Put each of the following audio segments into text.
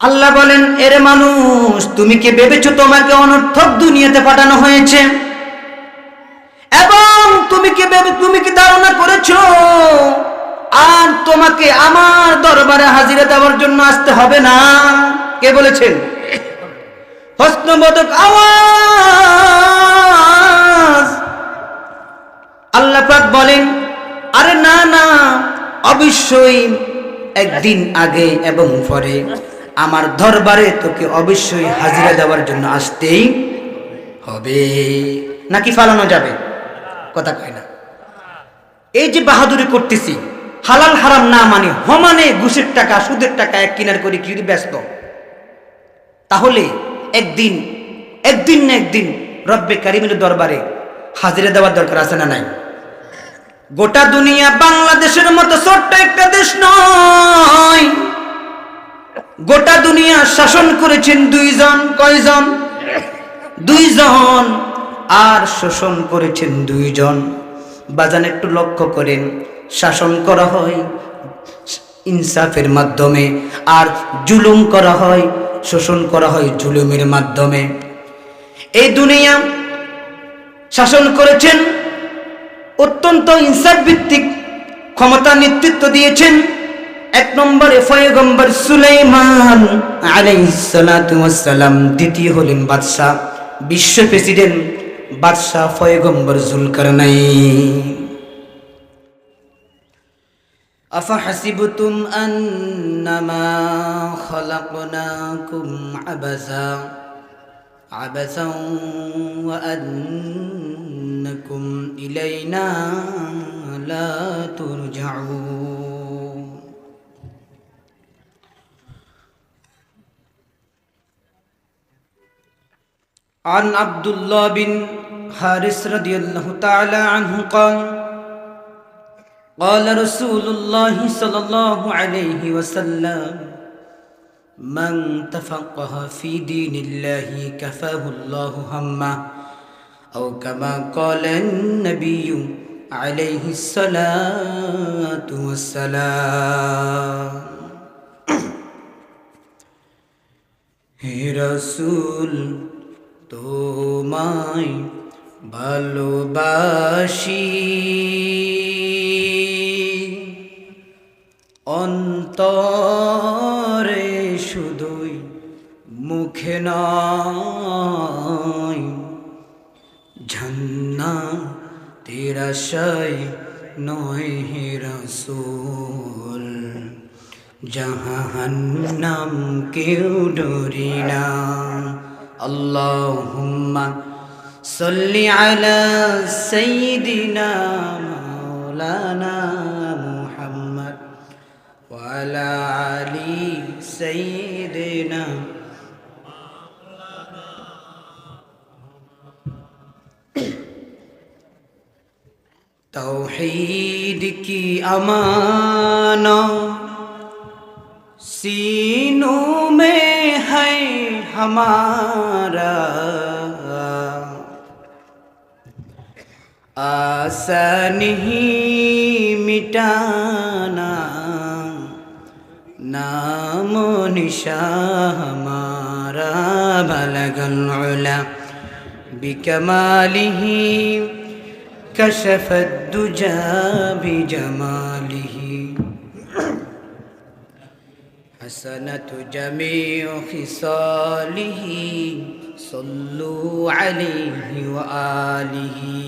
আল্লাহ বলেন, এরে মানুষ, তুমি কি ভেবেছো তোমাকে অনর্থক দুনিয়াতে পাঠানো হয়েছে? এবং তুমি কি ধারণা করেছো আর তোমাকে আমার দরবারে হাজিরা দেওয়ার জন্য আসতে হবে না? কে বলেছেন? প্রশ্নবোধক আওয়াজ। আল্লাহ পাক বলেন, আরে না না, অবশ্যই একদিন আগে এবং পরে আমার দরবারে তোকে অবশ্যই হাজিরা দেওয়ার জন্য আসতেই হবে। নাকি ফালানো যাবে? কথা কয় না। এই যে বাহাদুরি করতেছি, হালাল হারাম না মানে হমানে ঘুষের টাকা সুদের টাকা এক কিনার করে কি যদি ব্যস্ত, তাহলে একদিন না একদিন রব্বে কারিমের দরবারে হাজিরা দেওয়ার দরকার আছে না নাই? গোটা দুনিয়া বাংলাদেশের মতো ছোট্ট একটা দেশ নয়। গোটা দুনিয়া শাসন করেছেন দুইজন। কয়জন? দুইজন। আর শোষণ করেছেন দুইজন। বাজান একটু লক্ষ্য করেন, শাসন করা হয় ইনসাফের মাধ্যমে, আর জুলুম করা হয়, শোষণ করা হয় জুলুমের মাধ্যমে। এই দুনিয়া শাসন করেছেন, অত্যন্ত ইনসাফ ভিত্তিক ক্ষমতা নেতৃত্ব দিয়েছেন এক নম্বরে পয়গম্বর সুলাইমান আলাইহিস সালাতু ওয়াস সালাম, দ্বিতীয় হলেন বাদশাহ, বিশ্ব প্রেসিডেন্ট বাদশাহ পয়গম্বর যুলকারনাইন। আফাহাসিবতুম আন্নামা খালাকনাকুম আবাসান ওয়া আন্নাকুম ইলাইনা লা তুরজাউন। عن عبد الله بن حارث رضي الله تعالى عنه قال قال رسول الله صلى الله عليه وسلم من تفقه في دين الله كفاه الله همه أو كما قال النبي عليه الصلاة والسلام. হে রাসূল, তোমায় ভালোবাসি, অন্তরে শুধুই মুখে নয়, জান্নাতের আশায় নয় হে রাসূল, জাহান্নাম কেউ ডরি না। আল্লাহুম্মা সাল্লি আলা সাইয়্যিদিনা মাওলানা মুহাম্মদ ওয়া আলা আলি সাইয়্যিদিনা। तौहीद की अमानत सीनों में है हमारा, आशा नहीं मिटाना, नाम निशा हमारा, बलगल उला बिकमालिही कशफ दुजा बिजमालिही, हसनत जमीउ खिसालिही, सल्लु अलैहि व आलिही।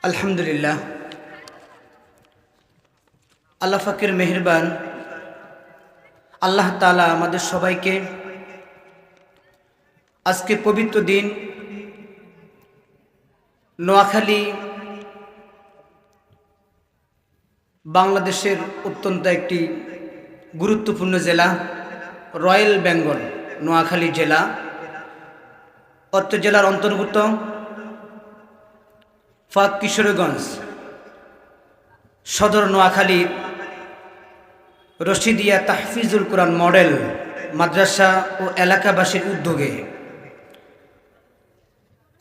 अल्हम्दुलिल्लाह, আল্লাহ ফাকির মেহেরবান। আল্লাহ তাআলা আমাদের সবাইকে আজকে পবিত্র দিন নোয়াখালী বাংলাদেশের অত্যন্ত একটি গুরুত্বপূর্ণ জেলা, রয়্যাল বেঙ্গল নোয়াখালী জেলা, অত্র জেলার অন্তর্ভুক্ত ফাঁক কিশোরগঞ্জ সদর নোয়াখালী রশিদিয়া তাহফিজুল কোরআন মডেল মাদ্রাসা ও এলাকাবাসীর উদ্যোগে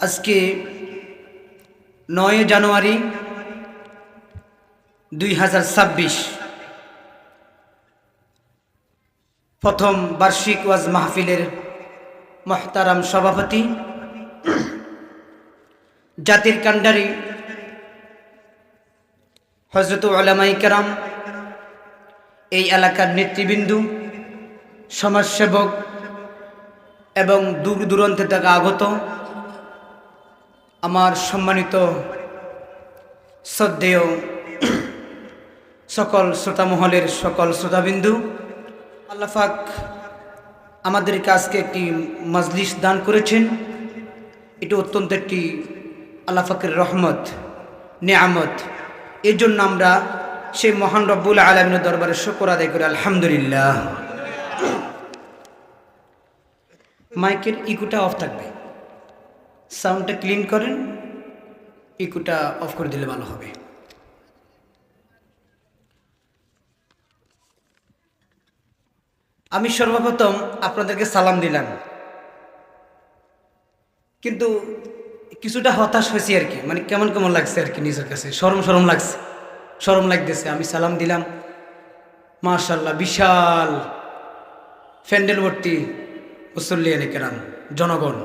আজকে 9 জানুয়ারি 2026 প্রথম বার্ষিক ওয়াজ মাহফিলের মুহতারাম সভাপতি, জাতির কান্ডারি হযরত উলামায়ে কেরাম, এই এলাকার নেতৃবৃন্দ, সমাজসেবক এবং দূর দূরান্ত থেকে আগত আমার সম্মানিত শ্রদ্ধেয় সকল শ্রোতা মহলের সকল শ্রোতাবিন্দু, আল্লাহ পাক আমাদেরকে আজকে একটি মজলিস দান করেছেন। এটা অত্যন্ত একটি আল্লাহ পাকের রহমত, নেয়ামত। এর জন্য আমরা সেই মহান রব্বুল আলামিনের দরবারে শুকর আদায় করি, আলহামদুলিল্লাহ। মাইকের ইকুটা অফ থাকবে, সাউন্ডটা ক্লিন করেন, ইকুটা অফ করে দিলে ভালো হবে। আমি সর্বপ্রথম আপনাদেরকে সালাম দিলাম, কিন্তু কিছুটা হতাশ হয়েছি আর কি, মানে কেমন কেমন লাগছে আর কি, নিজের কাছে শরম লাগছে, শরম লাগতেছে। আমি সালাম দিলাম, মাশাআল্লাহ বিশাল প্যান্ডেল ভর্তি মুসল্লিয়ানে কেরাম, জনগণ,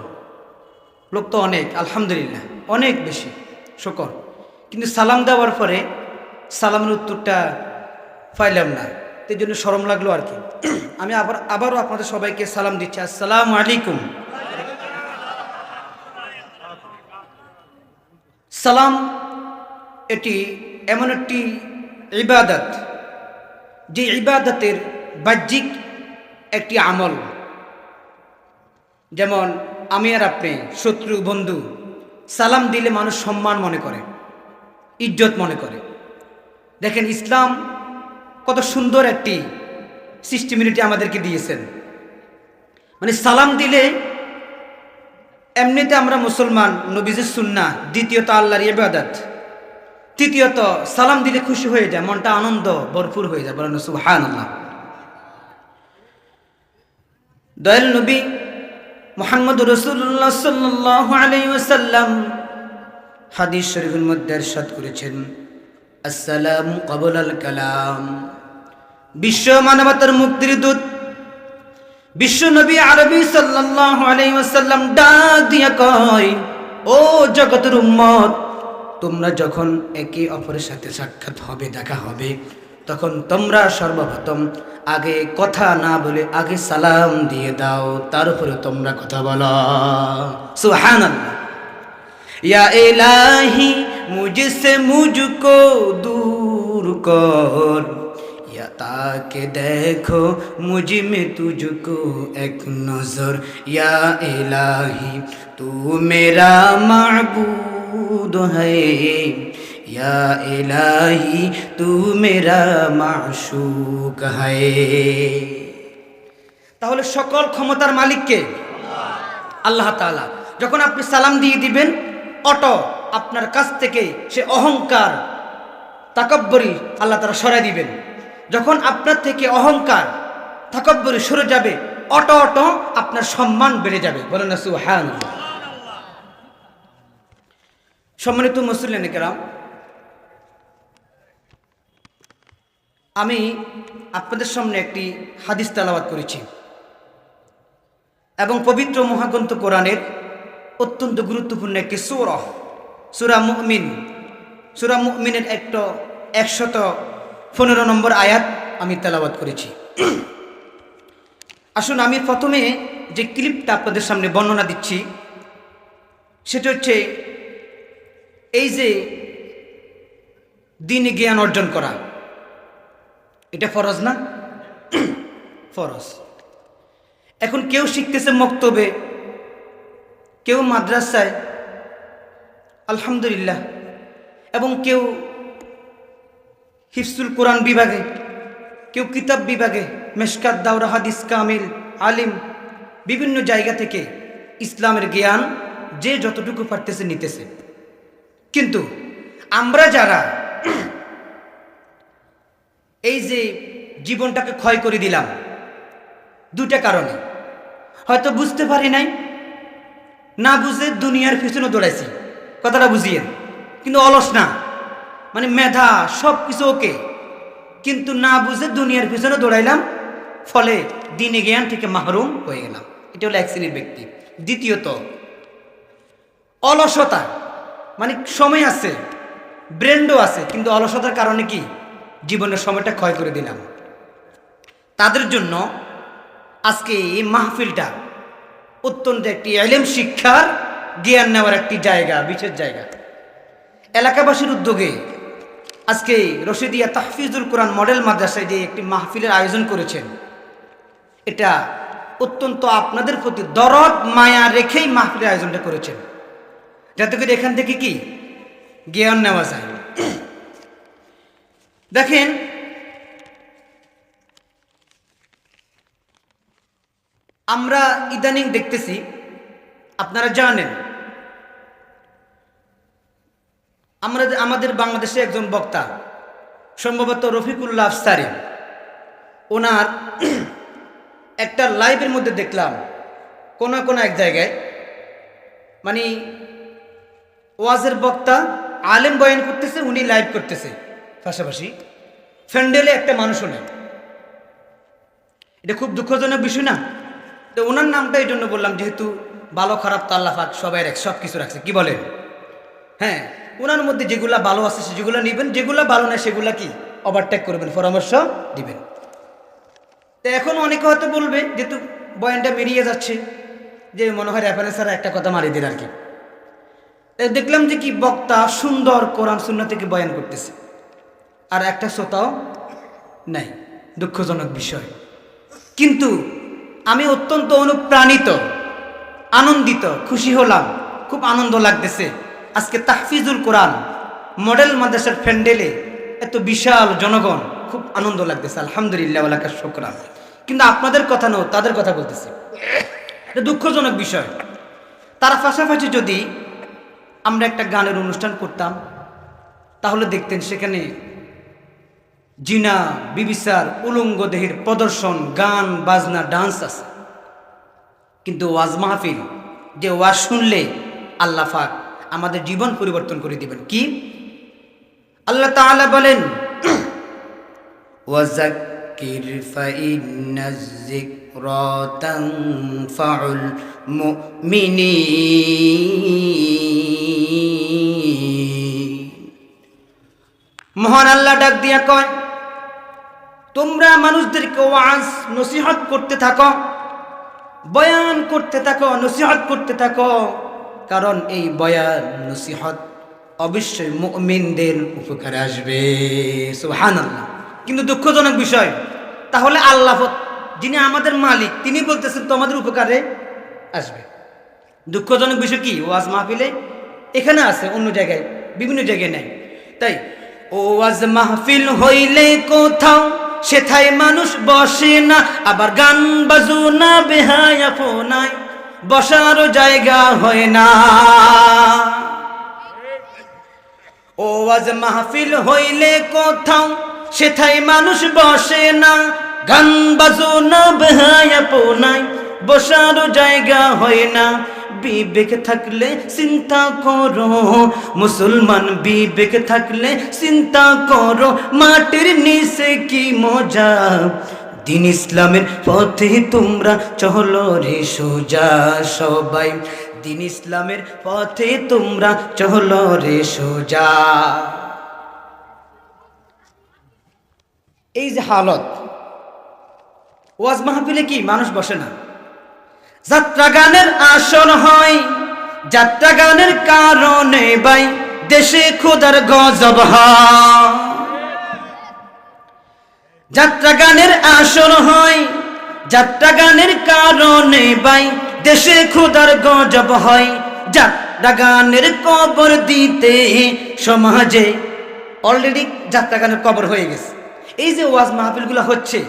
লোক তো অনেক, আলহামদুলিল্লাহ অনেক বেশি, শুকর। কিন্তু সালাম দেওয়ার পরে সালামের উত্তরটা পাইলাম না, এই জন্য শরম লাগলো আর কি। আমি আবারও আপনাদের সবাইকে সালাম দিচ্ছি, আসসালামু আলাইকুম। সালাম এটি এমন একটি ইবাদত, যে ইবাদতের বাহ্যিক একটি আমল। যেমন আমি আর আপনি, শত্রু বন্ধু, সালাম দিলে মানুষ সম্মান মনে করে, ইজ্জত মনে করে। দেখেন ইসলাম কত সুন্দর একটি সিস্টেমিনিটি আমাদেরকে দিয়েছেন। মানে সালাম দিলে এমনিতে আমরা মুসলমান, নবীজির সুন্নাহ, দ্বিতীয়ত আল্লাহর ইবাদত, তৃতীয়ত সালাম দিলে খুশি হয়ে যায়, মনটা আনন্দ ভরপুর হয়ে যায়, বলেন সুবহানাল্লাহ। দয়াল নবী মুহাম্মদ রাসূলুল্লাহ সাল্লাল্লাহু আলাইহি ওয়াসাল্লাম হাদিস শরীফের মধ্যে ইরশাদ করেছেন, আসসালামু ক্বাবলাল কালাম। বিশ্ব মানবতার মুক্তির দূত বিশ্ব নবী আরবি সাল্লাল্লাহু আলাইহি ওয়াসাল্লাম ডাক দিয়া কয়, ও জগতের উম্মত, তোমরা যখন একে অপরের সাথে সাক্ষাৎ হবে, দেখা হবে, তখন তোমরা সর্বপ্রথম আগে কথা না বলে আগে সালাম দিয়ে দাও, তার উপরে তোমরা কথা বলো। সুবহানাল্লাহ। या इलाही मुझसे मुझको दूर कर, या ताके देखो मुझ में तुझको एक नजर, या इलाही तू मेरा माबूद है, या इलाही तू मेरा माशूक है। তাহলে সকল ক্ষমতার মালিক কে? আল্লাহ তাআলা। যখন আপনি সালাম দিয়ে দিবেন, অটো আপনার কাছ থেকে সে অহংকার, তাকাব্বুরি আল্লাহ তাআলা সরাই দিবেন। যখন আপনার থেকে অহংকার, তাকাব্বুরি সরে যাবে, অটো আপনার সম্মান বেড়ে যাবে, বলেন না সুবহানাল্লাহ। সম্মানিত মুসল্লিয়ানে কেরাম, আমি আপনাদের সামনে একটি হাদিস তেলাওয়াত করেছি এবং পবিত্র মহাগ্রন্থ কোরআনের অত্যন্ত গুরুত্বপূর্ণ একটি সূরা মুমিন, সূরা মুমিনের 115 নম্বর আয়াত আমি তেলাওয়াত করেছি। আসুন আমি প্রথমে যে ক্লিপটা আপনাদের সামনে বর্ণনা দিচ্ছি, সেটা হচ্ছে এই যে দ্বীনি জ্ঞান অর্জন করা, এটা ফরজ না? ফরজ। এখন কেউ শিখতেছে মক্তবে, কেউ মাদ্রাসায়, আলহামদুলিল্লাহ, এবং কেউ হিফজুল কোরআন বিভাগে, কেউ কিতাব বিভাগে, মেশকাত, দাওরা, হাদিস, কামিল, আলিম, বিভিন্ন জায়গা থেকে ইসলামের জ্ঞান যে যতটুকু পারতেছে নিতেছে। কিন্তু আমরা যারা এই যে জীবনটাকে ক্ষয় করে দিলাম, দুটা কারণে। হয়তো বুঝতে পারি নাই, না বুঝে দুনিয়ার পিছনে দৌড়াইছি, কথাটা বুঝিয়েন, কিন্তু অলস না, মানে মেধা সব কিছু ওকে, কিন্তু না বুঝে দুনিয়ার পিছনে দৌড়াইলাম, ফলে দিনে জ্ঞান থেকে মাহরুম হয়ে গেলাম। এটা হলো এক শ্রেণীর ব্যক্তি। দ্বিতীয়ত, অলসতা, মানে সময় আছে, ব্রেন্ডও আছে, কিন্তু অলসতার কারণে কি জীবনের সময়টা ক্ষয় করে দিলাম। তাদের জন্য আজকে এই মাহফিলটা অত্যন্ত একটি ইলম শিক্ষার, জ্ঞান নেওয়ার একটি জায়গা, বিশেষ জায়গা। এলাকাবাসীর উদ্যোগে আজকে রশিদিয়া তাহফিজুল কোরআন মডেল মাদ্রাসায় যে একটি মাহফিলের আয়োজন করেছেন, এটা অত্যন্ত আপনাদের প্রতি দরদ মায়া রেখেই মাহফিলের আয়োজনটা করেছেন, যাতে করে এখান থেকে কি জ্ঞান নেওয়া যায়। দেখেন, আমরা ইদানিং দেখতেছি, আপনারা জানেন, আমাদের বাংলাদেশে একজন বক্তা, সম্ভবত রফিকুল্লাহ আফসারী, ওনার একটা লাইভের মধ্যে দেখলাম কোন এক জায়গায়, মানে ওয়াজের বক্তা আলেম বয়ান করতেছে, উনি লাইভ করতেছে, পাশাপাশি ফ্যান্ডেলে একটা মানুষও নেই। এটা খুব দুঃখজনক বিষয় না? তো ওনার নামটা এই জন্য বললাম, যেহেতু ভালো খারাপ তো আল্লাহ পাক সবাই সব কিছু রাখছে, কি বলেন? হ্যাঁ, ওনার মধ্যে যেগুলা ভালো আছে যেগুলো নেবেন, যেগুলো ভালো না সেগুলা কি ওভারটেক করবেন, পরামর্শ দিবেন। তো এখন অনেকে হয়তো বলবে, যেহেতু বয়ানটা বেরিয়ে যাচ্ছে, যে মনে হয় রেফারেন্সারা একটা কথা মারিয়ে দিন আর কি। দেখলাম যে কি বক্তা সুন্দর কোরআন সুন্নাহ থেকে বয়ান করতেছে, আর একটা শ্রোতাও নাই। দুঃখজনক বিষয়। কিন্তু আমি অত্যন্ত অনুপ্রাণিত, আনন্দিত, খুশি হলাম, খুব আনন্দ লাগতেছে। আজকে তাহফিজুল কোরআন মডেল মাদ্রাসার প্যান্ডেলে এত বিশাল জনগণ, খুব আনন্দ লাগতেছে, আলহামদুলিল্লাহ ওয়া লাকাশ শুকরান। কিন্তু আপনাদের কথা নয়, তাদের কথা বলতেছি। এটা দুঃখজনক বিষয়। তার পাশাপাশি যদি আমরা একটা গানের অনুষ্ঠান করতাম, তাহলে দেখতেন সেখানে জিনা, বিবিচার, উলঙ্গ দেহের প্রদর্শন, গান বাজনা, ডান্স আছে। কিন্তু ওয়াজ মাহফিল, যে ওয়াজ শুনলে আল্লাহ পাক আমাদের জীবন পরিবর্তন করে দিবেন। কি আল্লাহ তাআলা বলেন, ওয়াযাক্কির ফাইন্নায যিকরা তানফাউল মুমিনিন। মহান আল্লাহ ডাক দিয়া কয়, তোমরা মানুষদেরকে ওয়াজ নসিহত করতে থাকো, বয়ান করতে থাকো, নসিহত করতে থাকো, কারণ এই বয়ান নসিহত অবশ্যই মুমিনদের উপকারে আসবে। সুবহানাল্লাহ। কিন্তু দুঃখজনক বিষয়, তাহলে আল্লাহ যিনি আমাদের মালিক, তিনি বলতেছেন তোমাদের উপকারে আসবে। দুঃখজনক বিষয় কি, ওয়াজ মাহফিলে এখানে আছে, অন্য জায়গায় বিভিন্ন জায়গায় নেই। তাই ওয়াজ মাহফিল হইলে কোথাও সেথায় মানুষ বসে না, আবার গান বাজনা বেহায়াপনায় বসারও জায়গা হয় না। ওয়াজ মাহফিল হইলে কোথাও সেথায় মানুষ বসে না, গান বাজনা বেহায়াপনায় বসারও জায়গা হয় না। বিবেক থাকলে চিন্তা করো মুসলমান, বিবেক থাকলে চিন্তা করো, মাটির নিচে কি মজা, দিন ইসলামের পথে তোমরা চলো রে সোজা। সবাই দিন ইসলামের পথে তোমরা চলো রে সোজা। এই যে হালত, ওয়াজ মাহফিলে কি মানুষ বসে না, যাত্রা গানের আসর হয়, যাত্রা গানের কারণে ভাই দেশে খোদার গজব হয়। যাত্রা গানের আসর হয়, যাত্রা গানের কারণে ভাই দেশে খোদার গজব হয়। যাত্রা গানের কবর দিতে সমাজে অলরেডি যাত্রা গানের কবর হয়ে গেছে। এই যে ওয়াজ মাহফিলগুলো হচ্ছে,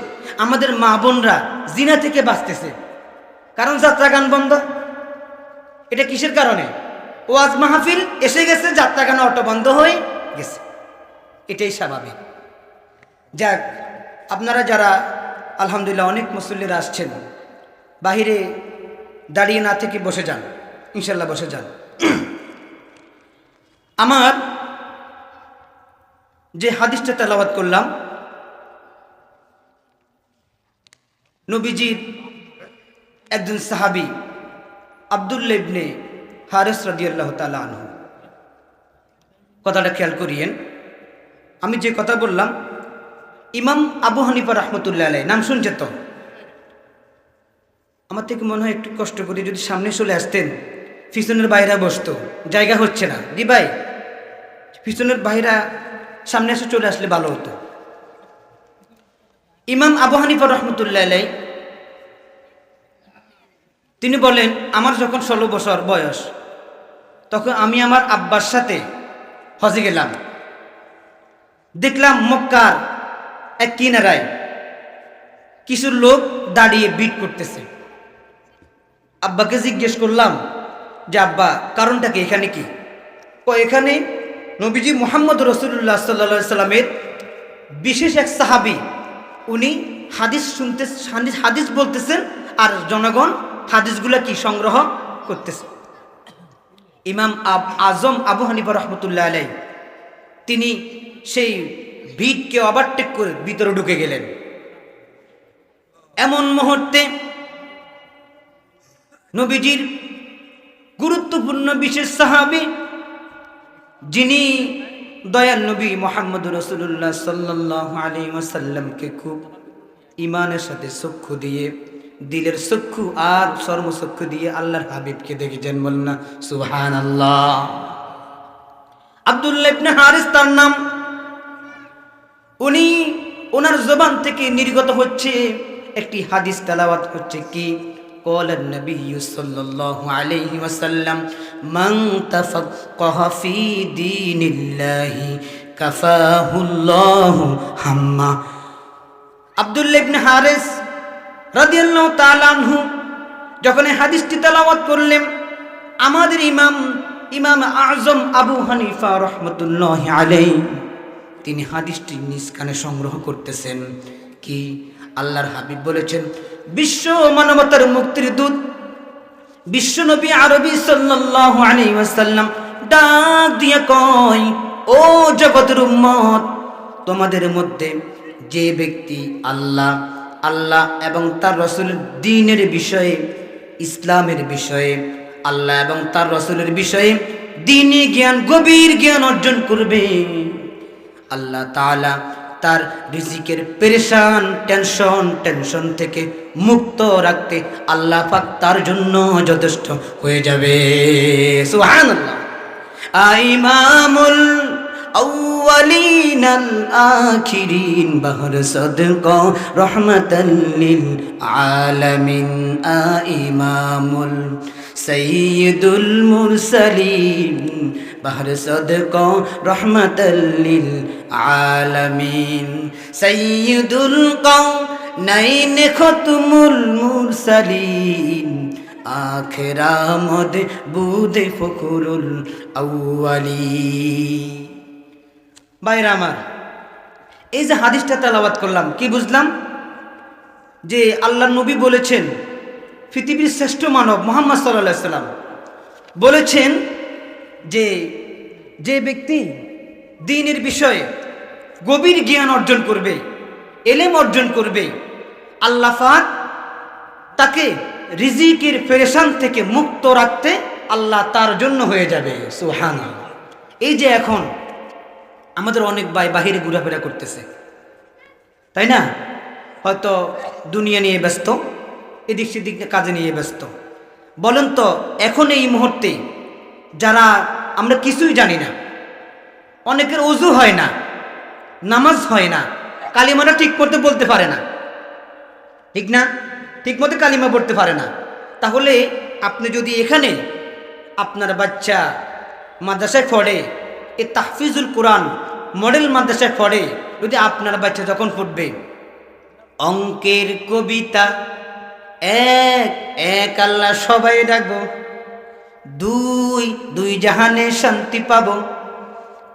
আমাদের মা বোনরা জিনা থেকে বাঁচতেছে, কারণ যাত্রা গান বন্ধ। এটা কিসের কারণে? ওয়াজ মাহফিল এসে গেছে, যাত্রা গান অটো বন্ধ হয়ে গেছে, এটাই স্বাভাবিক। যাক, আপনারা যারা আলহামদুলিল্লাহ অনেক মুসল্লিরা আসছেন, বাহিরে দাঁড়িয়ে না থেকে বসে যান, ইনশাল্লাহ বসে যান। আমার যে হাদিসটা তেলাওয়াত করলাম, নবীজির একজন সাহাবী আব্দুল্লাহ ইবনে হারিস রাদিয়াল্লাহু তাআলা আনহু। কথাটা খেয়াল করিয়েন, আমি যে কথা বললাম ইমাম আবু হানিফা রাহমাতুল্লাহ আলাইহি নাম শুনছে তো? আমার থেকে মনে হয় একটু কষ্ট করে যদি সামনে চলে আসতেন, পিছনের বাইরা বসতো, জায়গা হচ্ছে না। দি ভাই, পিছনের বাইরা সামনে এসে চলে আসলে ভালো হতো। ইমাম আবু হানিফা রাহমাতুল্লাহ আলাইহি তিনি বলেন, আমার যখন 16 বছর বয়স, তখন আমি আমার আব্বার সাথে হজে গেলাম। দেখলাম মক্কার এক কিনারায় কিছু লোক দাঁড়িয়ে বিট করতেছে। আব্বাকে জিজ্ঞেস করলাম যে আব্বা, কারণটা কি, এখানে কি? এখানে নবীজি মুহাম্মদ রাসূলুল্লাহ সাল্লাল্লাহু আলাইহি সাল্লামের বিশেষ এক সাহাবী, উনি হাদিস বলতেছেন আর জনগণ হাদিসগুলা কি সংগ্রহ করতেছে। ইমাম আজম আবু হানিফা রহমতুল্লাহ আলাইহি তিনি সেই ভিড়কে ওভারটেক করে ভিতরে ঢুকে গেলেন। এমন মুহূর্তে নবীজির গুরুত্বপূর্ণ বিশেষ সাহাবী, যিনি দয়াল নবী মুহাম্মদ রাসূলুল্লাহ সাল্লাল্লাহু আলাইহি ওয়াসাল্লামকে খুব ইমানের সাথে চক্ষু দিয়ে, দিলের চক্ষু আর চর্মচক্ষু দিয়ে আল্লাহর হাবিবকে দেখেছেন। বলেন না সুবহানাল্লাহ। আব্দুল্লাহ ইবনে হারিস তার নাম। উনি ওনার জবান থেকে নির্গত হচ্ছে একটি হাদিস তেলাওয়াত হচ্ছে কি, قال النبي صلى الله عليه وسلم من تفقه في دين الله كفاه الله همه। আব্দুল্লাহ ইবনে হারিস রাদিয়াল্লাহু তাআলা আনহু যখন এই হাদিসটি তেলাওয়াত করলেন, আমাদের ইমাম আজম আবু হানিফা রাহমাতুল্লাহি আলাইহি তিনি হাদিসটি নিজ কানে সংগ্রহ করতেছেন কি, আল্লাহর হাবিব বলেছেন, বিশ্ব মানবতার মুক্তির দূত বিশ্ব নবী আরবি সাল্লাল্লাহু আলাইহি ওয়াসাল্লাম ডাক দিয়ে কয়, ও জগতের উম্মত, তোমাদের মধ্যে যে ব্যক্তি আল্লাহ এবং তার রাসূলের দ্বীনের বিষয়ে, ইসলামের বিষয়ে, আল্লাহ এবং তার রাসূলের বিষয়ে দ্বীনি জ্ঞান, গভীর জ্ঞান অর্জন করবে, আল্লাহ তাআলা তার রিজিকের পেরেশান টেনশন থেকে মুক্ত রাখতে আল্লাহ পাক তার জন্য যথেষ্ট হয়ে যাবে। সুবহানাল্লাহ। ইমামুল আউয়ালিনাল আখিরিন বাহর সাদকা রাহমাতাল লিল আলামিন। ইমামুল সাইয়্যিদুল মুরসালিন বাহর সাদকা রাহমাতাল লিল আলামিন। সাইয়্যিদুল কাওনাইন খাতমুল মুরসালিন আখিরামদ বুদে ফখরুল আউয়ালি। ভাইরা আমার, এই যে হাদিসটা তেলাওয়াত করলাম, কি বুঝলাম? যে আল্লাহর নবী বলেছেন, পৃথিবীর শ্রেষ্ঠ মানব মুহাম্মদ সাল্লাল্লাহু আলাইহি সাল্লাম বলেছেন যে ব্যক্তি দ্বীনের বিষয়ে গভীর জ্ঞান অর্জন করবে, এলেম অর্জন করবে, আল্লাহ পাক তাকে রিজিকের পেরেশান থেকে মুক্ত রাখতে আল্লাহ তার জন্য হয়ে যাবে। সুবহানাল্লাহ। এই যে এখন আমাদের অনেক ভাই বাহিরে ঘোরাফেরা করতেছে, তাই না? হয়তো দুনিয়া নিয়ে ব্যস্ত, এদিক সেদিক কাজে নিয়ে ব্যস্ত। বলেন তো, এখন এই মুহূর্তে যারা আমরা কিছুই জানি না, অনেকের ওযু হয় না, নামাজ হয় না, কালিমাটা ঠিক করতে বলতে পারে না, ঠিক না? ঠিক মতো কালিমা পড়তে পারে না। তাহলে আপনি যদি এখানে আপনার বাচ্চা মাদ্রাসায় পড়ে, এই তাহফিজুল কোরআন মডেল মাদ্রাসায় পড়ে, যদি আপনার বাচ্চা যখন পড়বে অঙ্কের কবিতা, এক এক আল্লাহ সবাই ডাকবো, দুই জাহানে শান্তি পাবো,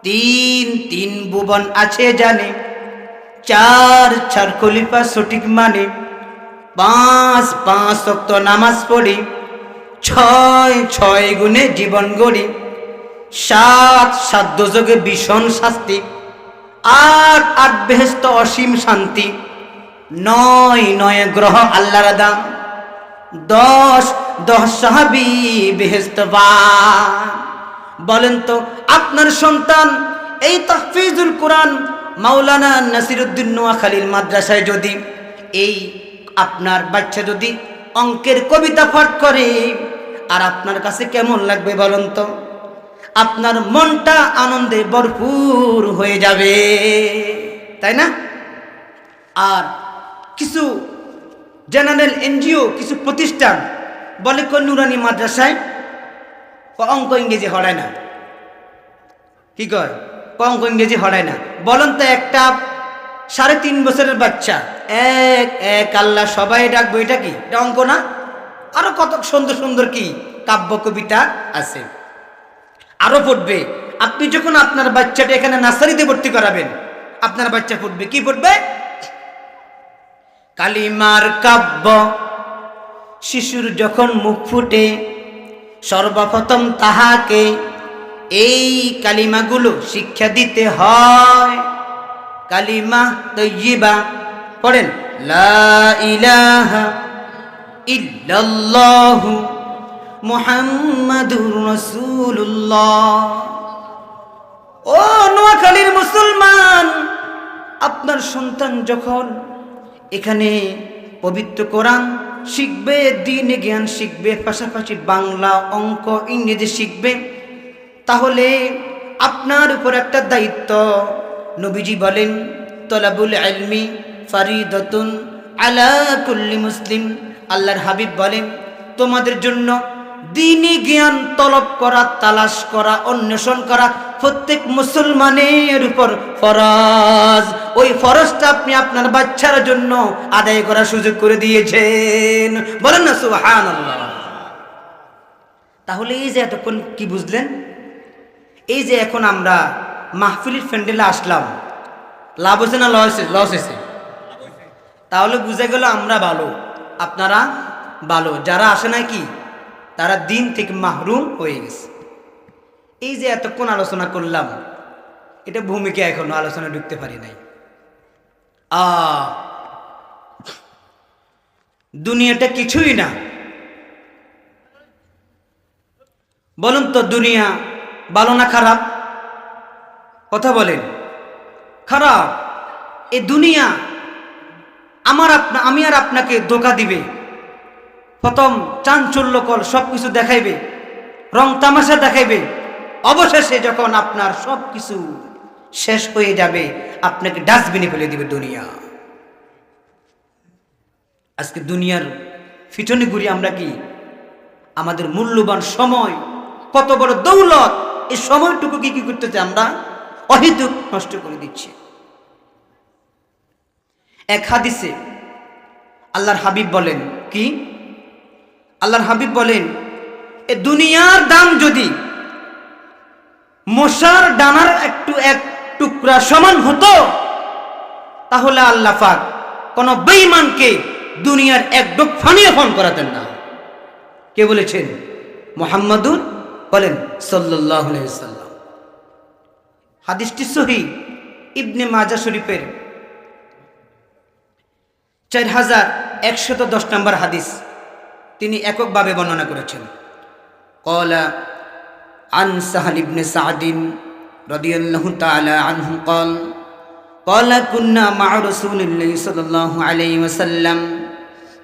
তিন ভুবন আছে জানে, চার খলিফা সঠিক মানে, পাঁচ ওয়াক্ত নামাজ পড়ি, ছয় গুণে জীবন গড়ি, সাত দোজকে ভীষণ শাস্তি, আট বেহেশত অসীম শান্তি, 9 গ্রহ আল্লাহর দাম, 10 সাহাবী বেহেশত পান। বলেন তো আপনার সন্তান এই তাহফিজুল কোরআন মাওলানা নাসিরউদ্দিন নোয়াখালীর মাদ্রাসায় যদি এই আপনার বাচ্চা যদি অঙ্কের কবিতা পাঠ করে, আর আপনার কাছে কেমন লাগবে বলেন তো? আপনার মনটা আনন্দে ভরপুর হয়ে যাবে, তাই না? আর কিছু জেনারেল এনজিও, কিছু প্রতিষ্ঠান বলে নুরানি মাদ্রাসায় অঙ্ক ইংরেজি হড়ায় না। কি কয়? অঙ্ক ইংরেজি হড়ায় না। বলেন তো একটা 3.5 বছরের বাচ্চা এক আল্লাহ সবাই ডাকবো, এটা কি? এটা অঙ্ক না? আরো কত সুন্দর সুন্দর কি কাব্য কবিতা আছে, আরো পড়বে। আপনি যখন আপনার বাচ্চাটা এখানে নার্সারিতে ভর্তি করাবেন, আপনার বাচ্চা পড়বে কি? পড়বে কালিমার কাব্য। শিশুর যখন মুখ ফুটে সর্বপ্রথম তাহাকে এই কালিমাগুলো শিক্ষা দিতে হয়। কালিমা তয়্যিবা পড়েন, লা ইলাহা ইল্লাল্লাহু মুহাম্মাদুর রাসূলুল্লাহ। ও নোয়াখালীর মুসলমান, আপনার সন্তান যখন এখানে পবিত্র কোরআন শিখবে, দ্বীনি জ্ঞান শিখবে, পাশাপাশি বাংলা, অঙ্ক, ইংরেজি শিখবে, তাহলে আপনার উপর একটা দায়িত্ব। নবীজি বলেন, তলাবুল ইলমি ফারিদাতুন আলা কুল্লি মুসলিম। আল্লাহর হাবিব বলেন, তোমাদের জন্য দ্বীনি জ্ঞান তলব করা, তালাশ করা, অন্বেষণ করা প্রত্যেক মুসলমানের উপর ফরজ। ওই ফরজটা আপনি আপনার বাচ্চার জন্য আদায় করার সুযোগ করে দিয়েছেন। বলেন না সুবহানাল্লাহ। তাহলে এই যে এতক্ষণ কি বুঝলেন? এই যে এখন আমরা মাহফিলের প্যান্ডেলে আসলাম, লাভ হয়েছে না লস হয়েছে? তাহলে বুঝে গেল আমরা ভালো, আপনারা ভালো। যারা আসে না কি, তারা দিন থেকে মাহরুম হয়ে গেছে। এই যে এতক্ষণ আলোচনা করলাম, এটা ভূমিকা এখনো আলোচনা ঢুকতে পারি নাই। দুনিয়াটা কিছুই না। বলুন তো দুনিয়া ভালো না খারাপ? কথা বলেন। খারাপ। এই দুনিয়া আমি আর আপনাকে ধোঁকা দিবে। প্রথম চাঞ্চল্যকর সবকিছু দেখাইবে, রং তামাশা দেখাইবে। অবশেষে যখন আপনার সবকিছু শেষ হয়ে যাবে, আপনাকে ডাস্টবিনে ফেলে দিবে দুনিয়া। আজকে দুনিয়ার পিছনে ঘুরি আমরা কি? আমাদের মূল্যবান সময়, কত বড় দৌলত, এই সময়টুকু কি করতেছে আমরা? অহেতুক নষ্ট করে দিচ্ছি। এক হাদিসে আল্লাহর হাবিব বলেন, কি? আল্লাহর হাবিব বলেন, এ দুনিয়ার দাম যদি মশার ডানার এক টুকরা সমান হতো, তাহলে আল্লাহ পাক কোন বেঈমানকে দুনিয়ার এক ডোক ফানিও ফোন করাতেন না। কে বলেছেন? মুহাম্মাদুর বলেন সাল্লাল্লাহু আলাইহি ওয়াসাল্লাম। হাদিসটি সহিহ, ইবনে মাজাহ শরীফের 4110 নম্বর হাদিস। তিনি এককভাবে বর্ণনা করেছেন। ক্বালা আন সাহল ইবনে সা'দ রাদিয়াল্লাহু তাআলা আনহু ক্বাল ক্বালা কুন্না মা'a রাসূলিল্লাহি সাল্লাল্লাহু আলাইহি ওয়াসাল্লাম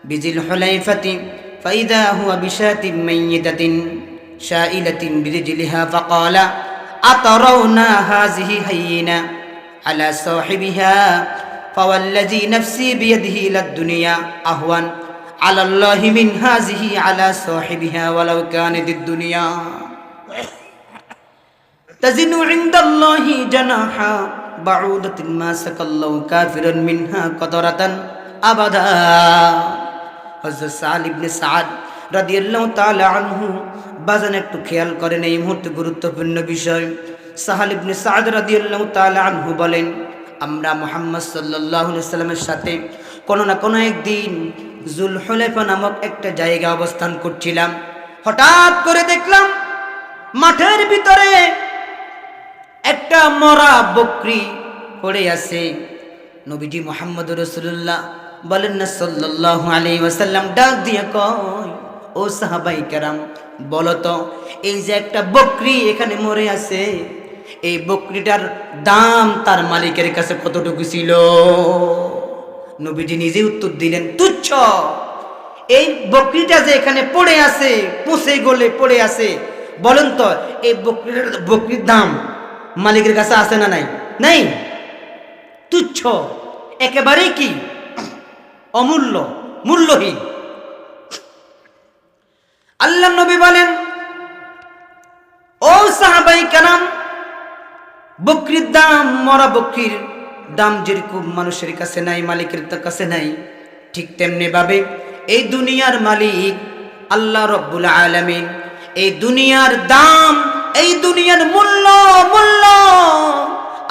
বিজিল হুলাইফাতি ফাইদা হুয়া বিশাতিন মাইয়িতাতিন শাইলাতিন বিরিজলিহা ফাকালা আতারাউনা হাযিহি হাইয়িনা আলা সাহিবিহা ফাওয়াল্লাযী নাফসি বিয়াদিহি লাদ দুনিয়া আহওয়ান আলাল্লাহি মিন হাযিহি আলা সাহিবিহা ওয়ালাউ কানাতিদ দুনিয়া তাজিনু ইনদাল্লাহি জানাহা বাউদাতিন মা সাকাল্লাহু কাফিরান মিনহা কতরাতান আবাদা। হযরত সা'দ ইবনে সা'দ রাদিয়াল্লাহু তাআলা আনহু বাজান একটু খেয়াল করেন, এই মুহূর্তে গুরুত্বপূর্ণ বিষয়। সাহল ইবনে সা'দ রাদিয়াল্লাহু তাআলা আনহু বলেন, আমরা মুহাম্মদ সাল্লাল্লাহু আলাইহি ওয়াসাল্লামের সাথে কোনো না কোনো একদিন জুলহুলাইফা নামক একটা জায়গা অবস্থান করছিলাম। হঠাৎ করে দেখলাম মাঠের ভিতরে একটা মরা বকরি পড়ে আছে। নবীজি মুহাম্মদ রাসূলুল্লাহ বলেন না সাল্লাল্লাহু আলাইহি ওয়াসাল্লাম ডাক দিয়ে কয়, ও সাহাবাই কেরাম বলো তো, এই যে একটা বকরি এখানে মরে আছে, এই বকরিটার দাম তার মালিকের কাছে কতটুকু ছিল? নবীজি নিজে উত্তর দিলেন, তুচ্ছ। এই বকরিটা যে এখানে পড়ে আছে, পচে গলে পড়ে আছে, বলেন তো এই বকরির দাম মালিকের কাছে আছে না নাই? নাই, তুচ্ছ, একেবারেই কি অমূল্য, মূল্যহীন। আল্লাহ নবী বলেন, ও সাহাবাই কেরাম, বকরির দাম, মরা বকরির দাম যেরকম মানুষের কাছে নাই, মালিকের কাছে নাই, ঠিক তেমনি ভাবে এই দুনিয়ার মালিক আল্লাহ রব্বুল আলামিন, এই দুনিয়ার দাম, এই দুনিয়ার মূল্য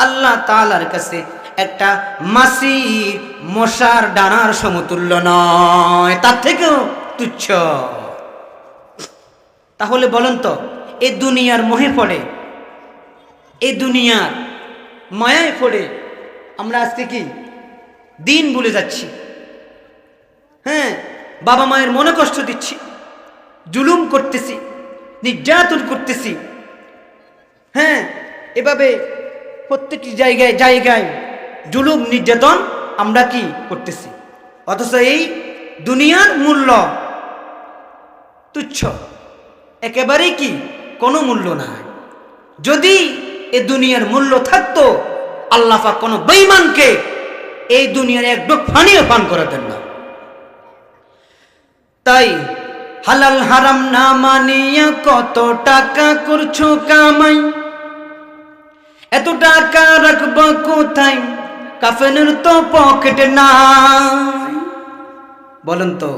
আল্লাহ তাআলার কাছে একটা মাছির মশার ডানার সমতুল্য নয়, তার থেকেও তুচ্ছ। তাহলে বলেন তো, এই দুনিয়ার মোহে পড়ে, এই দুনিয়ার মায়ায় পড়ে আমরা আজকে কি দিন ভুলে যাচ্ছি। হ্যাঁ, বাবা মায়ের মনে কষ্ট দিচ্ছি, জুলুম করতেছি, নির্যাতন করতেছি। হ্যাঁ, এভাবে প্রত্যেকটি জায়গায় জায়গায় জুলুম নির্যাতন আমরা কি করতেছি, অথচ এই দুনিয়ার মূল্য তুচ্ছ, একেবারেই কি কোনো মূল্য নাই। যদি এ দুনিয়ার মূল্য থাকতো, আল্লাহ পাক কোনো বেঈমানকে এই দুনিয়ার এক ডোক পানিও পান করাতেন না। তাই হালাল হারাম না মানিয়া কত টাকা করছো কামাই, এত টাকা রাখবা কোথায়, কাফনের তো পকেট নাই। বলেন তো,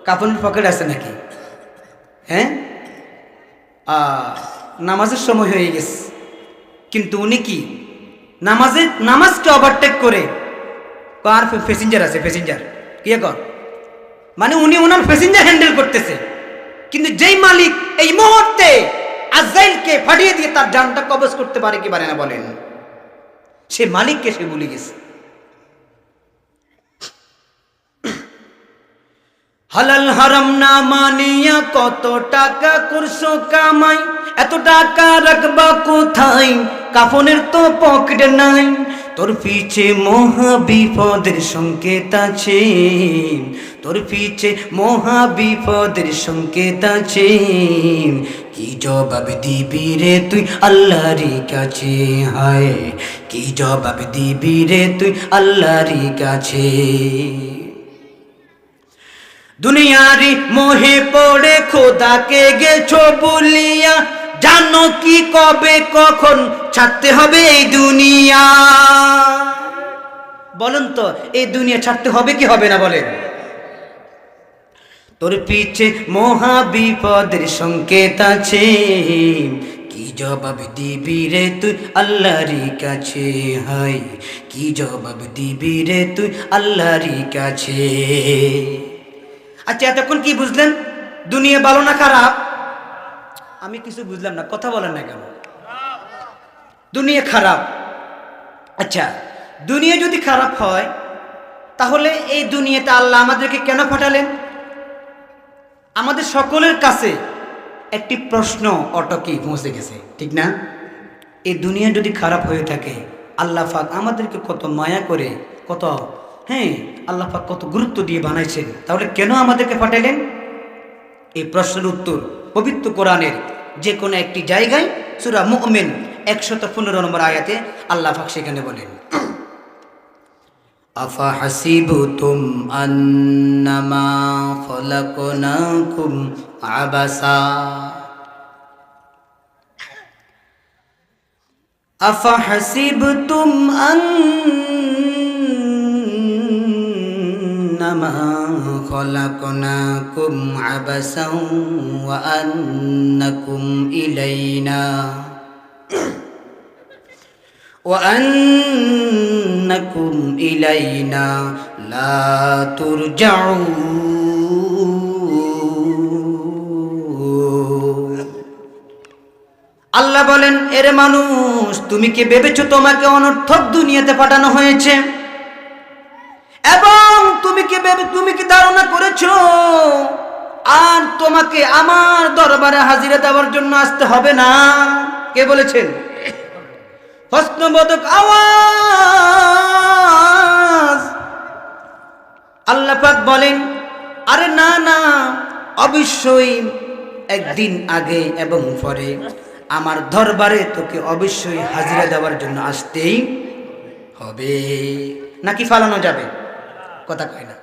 কাফনের পকেট আছে নাকি? হ্যাঁ, নামাজের সময় হয়ে গেছে, কিন্তু উনি কি নামাজকে ওভারটেক করে কার প্যাসেঞ্জার আছে, প্যাসেঞ্জার কি কর, মানে উনি ওনার প্যাসেঞ্জার হ্যান্ডেল করতেছে, কিন্তু যেই মালিক এই মুহূর্তে আজরাইলকে ফাটিয়ে দিয়ে তার জানটা কবজ করতে পারে কি পারে না বলেন, সে মালিককে সে ভুলে গেছে। হালাল হারাম না মানিয়া কত টাকা করছো কামাই, এত টাকা রাখবা কোথায়, কাফনের তো পকেট নাই। তোর পিছে মহা বিপদের সংকেত আছে, তোর পিছে মহা বিপদের সংকেত আছে। কি জবাব দিবি রে তুই আল্লাহর কাছে, হায় কি জবাব দিবি রে তুই আল্লাহর কাছে। দুনিয়ারি মোহে পড়ে খোদাকে গেছো বলিয়া, জানো কি কবে কখন ছাড়তে হবে এই দুনিয়া। বলেন তো, এই দুনিয়া ছাড়তে হবে কি হবে না বলেন? তোর পিছে মহা বিপদের সংকেত আছে, কি জবাব দিবি রে তুই আল্লাহর কাছে, হায় কি জবাব দিবি রে তুই আল্লাহর কাছে। আচ্ছা, এতক্ষণ কি বুঝলেন? দুনিয়া ভালো না খারাপ? আমি কিছু বুঝলাম না, কথা বলেন না কেন? দুনিয়া খারাপ। আচ্ছা, দুনিয়া যদি খারাপ হয়, তাহলে এই দুনিয়াতে আল্লাহ আমাদেরকে কেন পাঠালেন? আমাদের সকলের কাছে একটি প্রশ্ন অটকি পৌঁছে গেছে, ঠিক না? এই দুনিয়া যদি খারাপ হয়ে থাকে, আল্লাহ পাক আমাদেরকে কত মায়া করে, কত আল্লাহ পাক কত গুরুত্ব দিয়ে বানাইছেন, তাহলে কেন আমাদেরকে পাঠালেন? এই প্রশ্নের উত্তর পবিত্র কোরআনের যে কোনো একটি জায়গায় সূরা মুমিন 115 নম্বর আয়াতে আল্লাহ পাক সেখানে বলেন, আফা হাসিবতুম আন্নামা খলাকনাকুম আবাসা, আফা হাসিবতুম আন্নামা খলাকনাকুম আবাসা ওয়া আন্নাকুম ইলাইনা وأنكم إلينا لا ترجعون। আল্লাহ বলেন, এরে মানুষ, তুমি কি ভেবেছো তোমাকে অনর্থক দুনিয়াতে পাঠানো হয়েছে? এবং তুমি কি ধারণা করেছো আর তোমাকে আমার দরবারে হাজিরা দেওয়ার জন্য আসতে হবে না? কে বলেছেন? প্রশ্নবোধক আওয়াজ। আল্লাহ পাক বলেন, আরে না না, অবশ্যই একদিন আগে এবং পরে আমার দরবারে তোকে অবশ্যই হাজিরা দেওয়ার জন্য আসতেই হবে। নাকি ফালানো যাবে? কথা কয় না।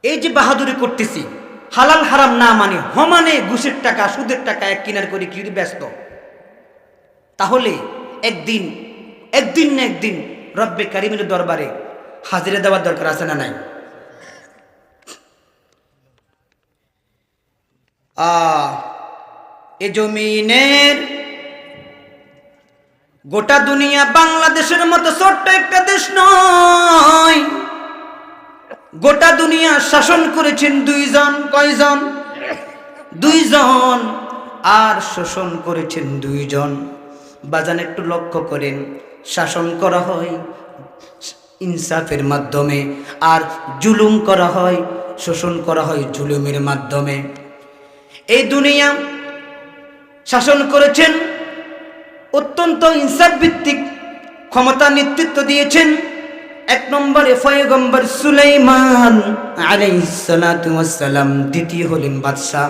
এই যে বাহাদুরি করতেছি, হালাল হারাম না মানে হমানে ঘুষের টাকা সুদের টাকা এক কিনার করে কি ব্যস্ত, তাহলে একদিন না একদিন রব্বে কারিমের দরবারে হাজিরা দেওয়ার দরকার আছে না নাই? এ জমিনের গোটা দুনিয়া বাংলাদেশের মতো ছোট্ট একটা দেশ নয়। গোটা দুনিয়া শাসন করেছেন দুইজন। কয়জন? দুইজন। আর শোষণ করেছেন দুইজন। বাজান একটু লক্ষ্য করেন, শাসন করা হয় ইনসাফের মাধ্যমে, আর জুলুম করা হয়, শোষণ করা হয় জুলুমের মাধ্যমে। এই দুনিয়া শাসন করেছেন, অত্যন্ত ইনসাফ ভিত্তিক ক্ষমতা নেতৃত্ব দিয়েছেন এক নম্বরে পয়গম্বর সুলাইমান আলাইহিস সালাতু ওয়াস সালাম, দ্বিতীয় হলেন বাদশাহ,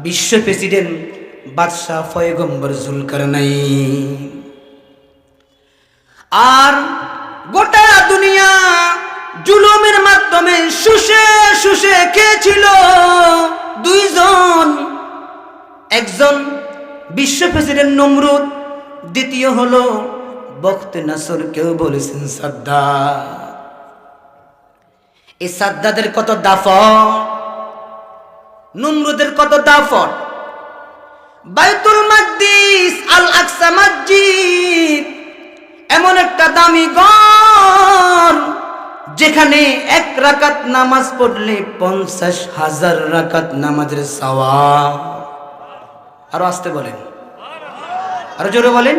বিশ্ব প্রেসিডেন্ট বাদশাহ পয়গম্বর জুলকারনাইন। আর গোটা দুনিয়া জুলুমের মাধ্যমে শুষে শুষে খেয়েছিল দুইজন। একজন বিশ্ব প্রেসিডেন্ট নমরুদ, দ্বিতীয় হলো বখতে নাসর, কেউ বলেছেন সাদ্দাত। এই সাদ্দাতের কত দাফট, নমরুদের কত দাফট। বাইতুল মাকদিস আল আকসা মসজিদ এমন একটা দামি ঘর যেখানে এক রাকাত নামাজ পড়লে 50,000 রাকাত নামাজের সওয়াব। আরো আসতে বলেন, আরো জোরে বলেন।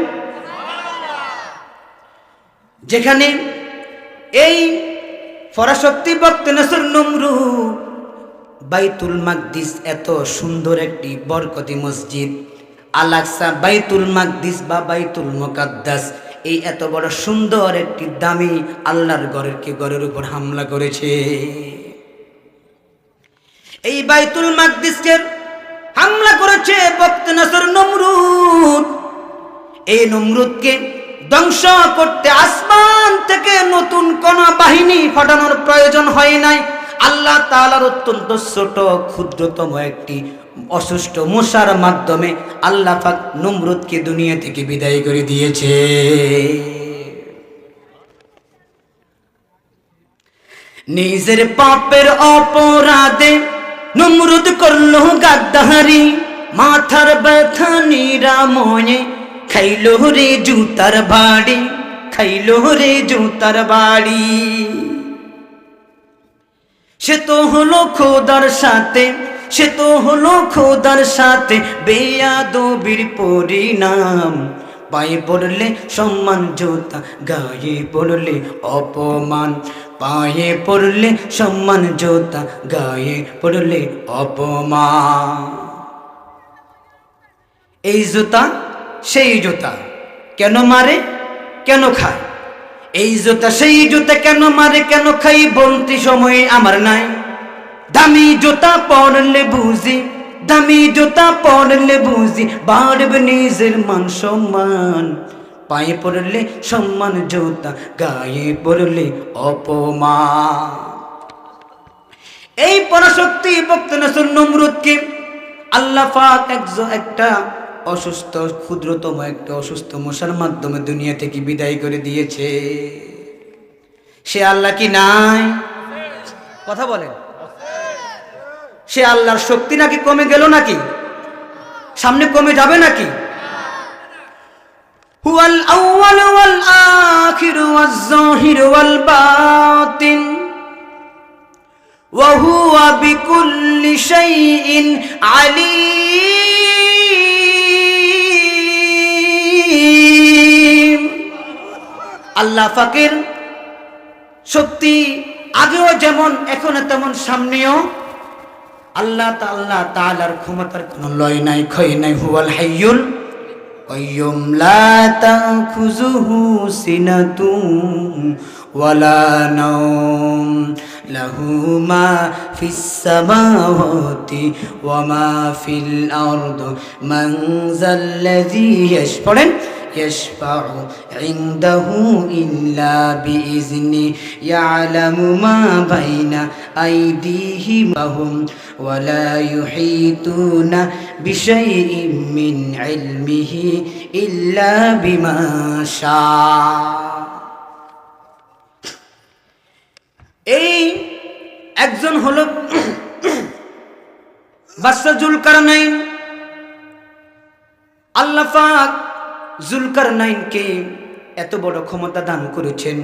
যেখানে এই পরাশক্তি বখতে নাসর নমরুদ বাইতুল মাকদিস, এত সুন্দর একটি বরকতি মসজিদ আল আকসা, বাইতুল মাকদিস বা বাইতুল মুকাদ্দাস, এই এত বড় সুন্দর একটি দামি আল্লাহর ঘরের উপর হামলা করেছে। এই বাইতুল মাকদিসকে হামলা করেছে বখতে নাসর নমরুদ। এই নমরুদকে ধ্বংস করতে আসমান থেকে নতুন কোন বাহিনী পাঠানোর প্রয়োজন হয় নাই। আল্লাহ তাআলার অত্যন্ত ছোট ক্ষুদ্রতম একটি অসুস্থ মশার মাধ্যমে আল্লাহ পাক নমরুদকে দুনিয়া থেকে বিদায় করে দিয়েছে। নিজের পাপের অপরাধে নমরুদ করলো গাদ্দারি, মাথার ব্যথা নিরাময়ে খাইলো রে জুতার বাড়ি, খাইলো রে জুতার বাড়ি। সে তো হলো খোদার সাথে, সে তো হলো খোদার সাথে বেয়াদবির পরিণাম। পায়ে পড়লে সম্মান জোতা, গায়ে পড়লে অপমান। পায়ে পড়লে সম্মান জোতা, গায়ে পড়লে অপমান। এই জুতা সেই জুতা, কেন মারে কেন খায়? এই জুতা সেই জুতা, কেন মারে কেন খাই বলতে সময় আমার নাই। দামি জুতা পরলে বুঝি, দামি জুতা পরলে বুঝি বাড়বে নিজের মান সম্মান। পায়ে পড়লে সম্মান জুতা, গায়ে পড়লে অপমান। এই পরাশক্তি বখতে নাসর নমরুদকে আল্লাহ পাক একটা অসুস্থ ক্ষুদ্রতম একটা অসুস্থ মশার মাধ্যমে দুনিয়া থেকে বিদায় করে দিয়েছে। সে আল্লাহ কি নাই? কথা বলেন। সে আল্লাহর শক্তি নাকি কমে গেল, নাকি সামনে কমে যাবে নাকি? হুয়াল আউয়াল ওয়াল আখির ওয়াজ যাহির ওয়াল বাতিন ওয়া হুয়া বিকুল্লি শাইইন আলিম। আল্লাহ পাকের শক্তি আগেও যেমন এখনো তেমন সামনেও আল্লাহ তাআলার ক্ষমতার কোনো লয় নাই ক্ষয় নাই। হুয়াল হাইয়ুল কাইয়ুম লা তাখুযুহু সিনাতুন ওয়ালা নাওম লাহু মা ফিস সামাওয়াতি ওয়া মা ফিল আরদি মান যাল্লাযী পড়েন يشفع عنده إلا بإذنه يعلم ما بين أيديهم وهم ولا يحيطون بشيء من علمه إلا بما شاء এই একজন হলো বাদশা জুলকারনাইন। আল্লাহ পাক জুলকারনাইনকে এত বড় ক্ষমতা দান করেছেন।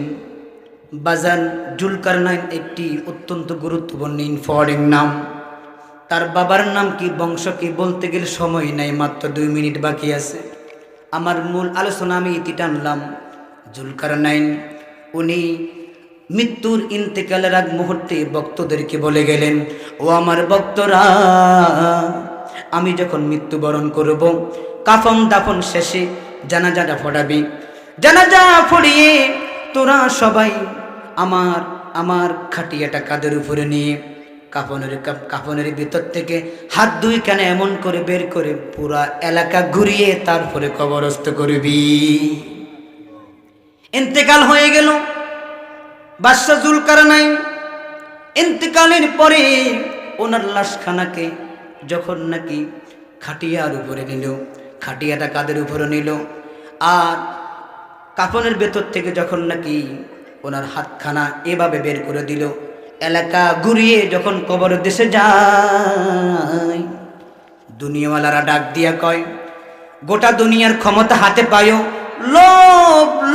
বাজান জুলকারনাইন একটি অত্যন্ত গুরুত্বপূর্ণ ইম্পর্টেন্ট নাম। তার বাবার নাম কি, বংশ কি বলতে গেলে সময় নাই, মাত্র 2 মিনিট বাকি আছে। আমার মূল আলোচনা আমি ইতি টানলাম। জুলকারনাইন উনি মৃত্যুর ইন্তেকালের আগ মুহূর্তে ভক্তদেরকে বলে গেলেন, ও আমার ভক্তরা, আমি যখন মৃত্যুবরণ করব, কাফন দাফন শেষে জানাজাটা ফোড়াবি। জানাজা ফড়িয়ে তোরা সবাই আমার খাটিয়াটা কাঁধের উপরে নিয়ে কাফনের ভিতর থেকে হাত 2 কানে এমন করে বের করে পুরা এলাকা ঘুরিয়ে তারপরে কবরস্থ করবি। ইন্তেকাল হয়ে গেল বাদশা জুলকারনাইন। ইন্তেকালের পরে ওনার লাশখানাকে যখন নাকি খাটিয়ার উপরে নিল, খাটিয়াটা কাঁধের উপরে নিল, আর কাফনের ভেতর থেকে যখন নাকি ওনার হাতখানা এভাবে বের করে দিল, এলাকা ঘুরিয়ে যখন কবরের দেশে যায়, দুনিয়াওয়ালারা ডাক দিয়া কয়, গোটা দুনিয়ার ক্ষমতা হাতে পায়ও,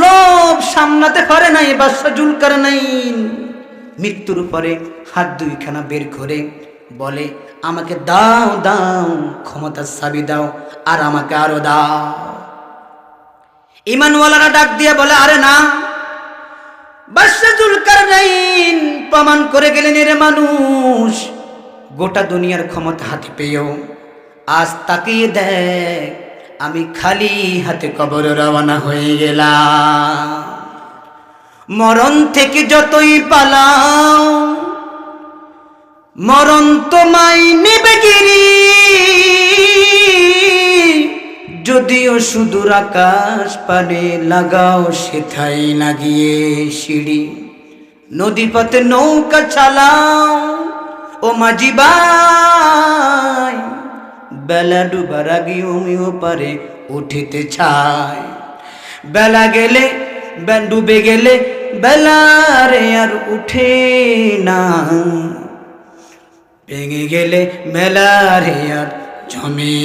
লোভ সামলাতে পারে নাই বাদশা জুলকারনাইন। মৃত্যুর পরে হাত 2 খানা বের করে বলে, আমাকে দাও দাও, ক্ষমতার চাবি দাও, আর আমাকে আরো দাও। ঈমানওয়ালারা ডাক দিয়ে বলে, আরে না, বাদশা জুলকারনাইন প্রমাণ করে গেলেন, এর মানুষ গোটা দুনিয়ার ক্ষমতা হাতে পেয়েও আজ তাকিয়ে দেখ, আমি খালি হাতে কবরে রওনা হয়ে গেলাম। মরণ থেকে যতই পালাও, মরণ তোমায় নেবে গিরি, যদিও সুদূর আকাশ পানে লাগাও সেথায় লাগিয়ে সিঁড়ি। নদী পথে নৌকা চালাও ও মাঝি ভাই, বেলা ডুবার আগে আমিও পারে উঠিতে চাই। বেলা গেলে ডুবে গেলে বেলারে আর উঠে না, ভেঙে গেলে মেলারে আর জমে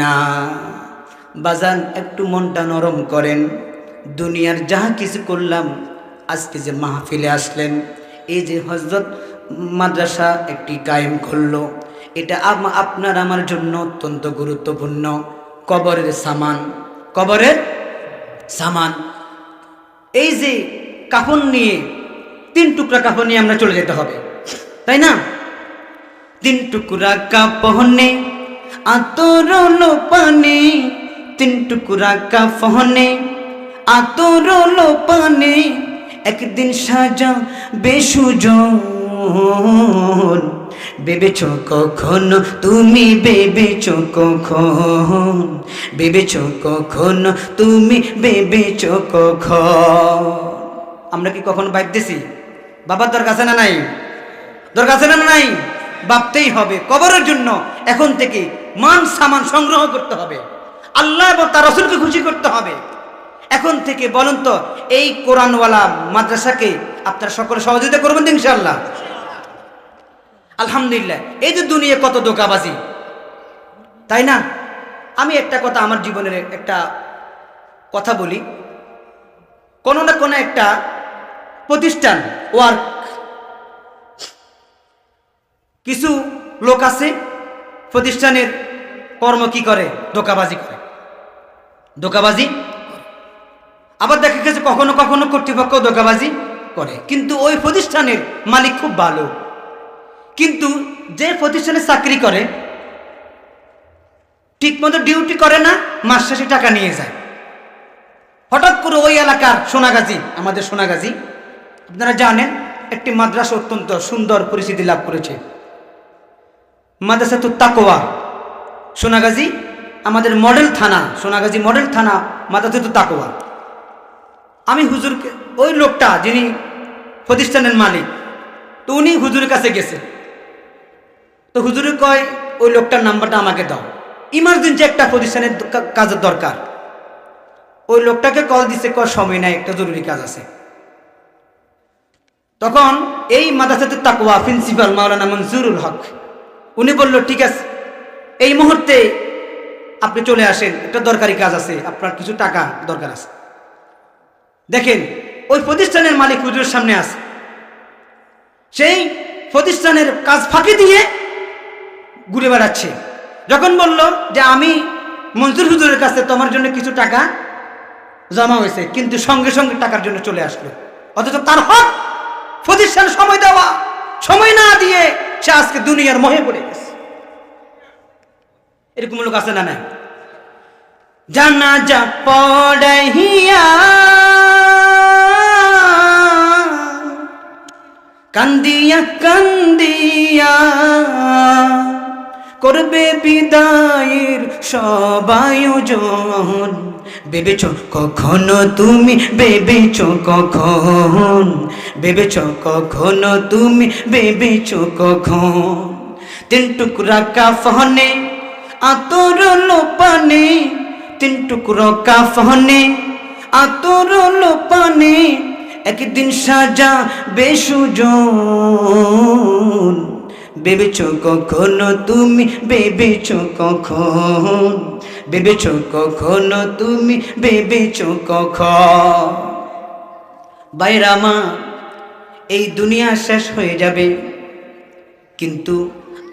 না। বাজান একটু মনটা নরম করেন। দুনিয়ার যাহা কিছু করলাম, আজকে যে মাহফিলে আসলেন, এই যে হযরত মাদ্রাসা একটি কায়েম করলো, এটা আপনার আমার জন্য অত্যন্ত গুরুত্বপূর্ণ। কবরের সামান, এই যে কাফন নিয়ে 3 টুকরা কাফন নিয়ে আমরা চলে যেতে হবে, তাই না? 3 টুকরা কাফনে আতরলো পানি, 3 টুকরা কাফনে আতরলো পানি, একদিন সাজা বেসুজন। ভেবেছ কখনো তুমি, ভেবেছ কখন, ভেবেছ কখনো তুমি, ভেবেছ কখন। আমরা কি কখনো ভাবতেছি? বাবার দরকার আছে না নাই? দরকার আছে না নাই? ভাবতেই হবে। কবরের জন্য এখন থেকে মান সামান সংগ্রহ করতে হবে, আল্লাহ এবং তার রাসূলকে খুশি করতে হবে। এখন থেকে বলুন তো, এই কোরআনওয়ালা মাদ্রাসাকে আপনারা সকলে সহযোগিতা করবেন তো ইনশাআল্লাহ? আলহামদুলিল্লাহ। এই যে দুনিয়া কত ধোঁকাবাজি, তাই না? আমি একটা কথা, আমার জীবনের একটা কথা বলি। কোনো না কোনো একটা প্রতিষ্ঠান, ওয়ার্ক, কিছু লোক আছে প্রতিষ্ঠানের কর্ম কি করে, ধোঁকাবাজি করে, ধোঁকাবাজি। আবার দেখা গেছে কখনো কখনো কর্তৃপক্ষ ধোঁকাবাজি করে, কিন্তু ওই প্রতিষ্ঠানের মালিক খুব ভালো, কিন্তু যে প্রতিষ্ঠানে চাকরি করে ঠিকমতো ডিউটি করে না, মাস শেষে টাকা নিয়ে যায়। হঠাৎ করে ওই এলাকার সোনাগাজী, আমাদের সোনাগাজী আপনারা জানেন একটি মাদ্রাসা অত্যন্ত সুন্দর পরিচিতি লাভ করেছে, মাদ্রাসাতুত তাকওয়া সোনাগাজী, আমাদের মডেল থানা, সোনাগাজী মডেল থানা মাদ্রাসাতুত তাকওয়া। আমি হুজুরকে, ওই লোকটা যিনি প্রতিষ্ঠানের মালিক, তো উনি হুজুরের কাছে গেছে, তো হুজুরে কয় ওই লোকটার নাম্বারটা আমাকে দাও, ইমার্জেন্সি একটা প্রতিষ্ঠানের কাজের দরকার। ওই লোকটাকে কল দিছে, কয় সময় নাই, একটা জরুরি কাজ আছে। তখন এই মাদ্রাসাতুত তাকওয়া প্রিন্সিপাল মাওলানা মনজুরুল হক উনি বলল, ঠিক আছে এই মুহূর্তে আপনি চলে আসেন, একটা দরকারি কাজ আছে, আপনার কিছু টাকা দরকার আছে। দেখেন ওই প্রতিষ্ঠানের মালিক হুজুরের সামনে আছে, সেই প্রতিষ্ঠানের কাজ ফাঁকি দিয়ে ঘুরে বেড়াচ্ছে। যখন বলল যে আমি মনজুর হুজুরের কাছে তোমার জন্য কিছু টাকা জমা হয়েছে, কিন্তু সঙ্গে সঙ্গে টাকার জন্য চলে আসলো, অথচ তার হক প্রতিষ্ঠান সময় দেওয়া, সময় না দিয়ে সে আজকে দুনিয়ার মোহে পড়ে গেছে। এরকম লোক আছে না নাই? জানাজা পড়াইয়া কান্দিয়া কান্দিয়া করবে বিদায়ের সবায়োজন, ভেবেছ কখনো তুমি, ভেবেছ কখন, ভেবেছ কখনো তুমি, ভেবেছ কখন, তিন টুকরা কাফনে আতর লোপানে, তিন টুকরো কাফনে আতর লোপানে, একদিন সাজা বেসুজন, ভেবেছ কখনো তুমি, ভেবেছ কখন, ভেবেছ কখনো তুমি, ভেবেছ কখন। বাইরামা, এই দুনিয়া শেষ হয়ে যাবে, কিন্তু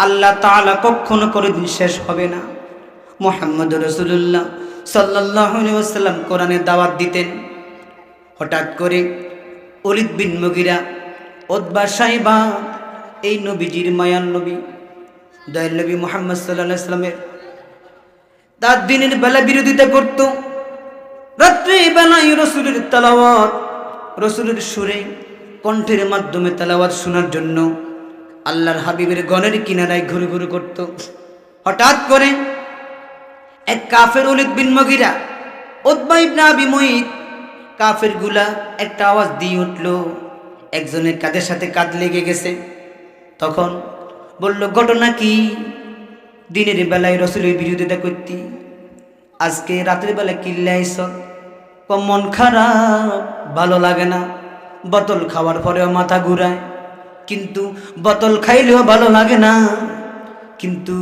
আল্লাহ তাআলা কখনো কোনোদিন শেষ হবে না। মুহাম্মদ রাসূলুল্লাহ সাল্লাল্লাহু আলাইহি ওয়াসাল্লাম কোরআনে দাওয়াত দিতেন, হঠাৎ করে ওলীদ বিন মুগীরা, উতবা, সাইবা, এই নবীজির মায়ার নবী দয়াল নবী মুহাম্মদ সাল্লাল্লাহু আলাইহি ওয়াসাল্লামের তার দিনের বেলা বিরোধিতা করত, রাত্রি বেলায় রাসূলের তেলাওয়াত, রাসূলের সুরে কণ্ঠের মাধ্যমে তেলাওয়াত শোনার জন্য আল্লাহর হাবিবের গণের কিনারায় ঘুরে ঘুরে করত। হঠাৎ করে এক কাফের ওলীদ বিন মুগীরা, উতবা ইবনে আবি মুঈত, কাফের গুলা একটা আওয়াজ দিয়ে উঠল, একজনের কাঁধের সাথে কাঁধ লেগে গেছে। তখন বলল, ঘটনা কি? দিনের বেলায় রাসূলের বিরোধিতা করতি, আজকে রাতের বেলা কিল্লা আইছ? মন খারাপ, ভালো লাগে না, বোতল খাওয়ার পরেও মাথা ঘুরায়, কিন্তু বোতল খাইলেও ভালো লাগে না। কিন্তু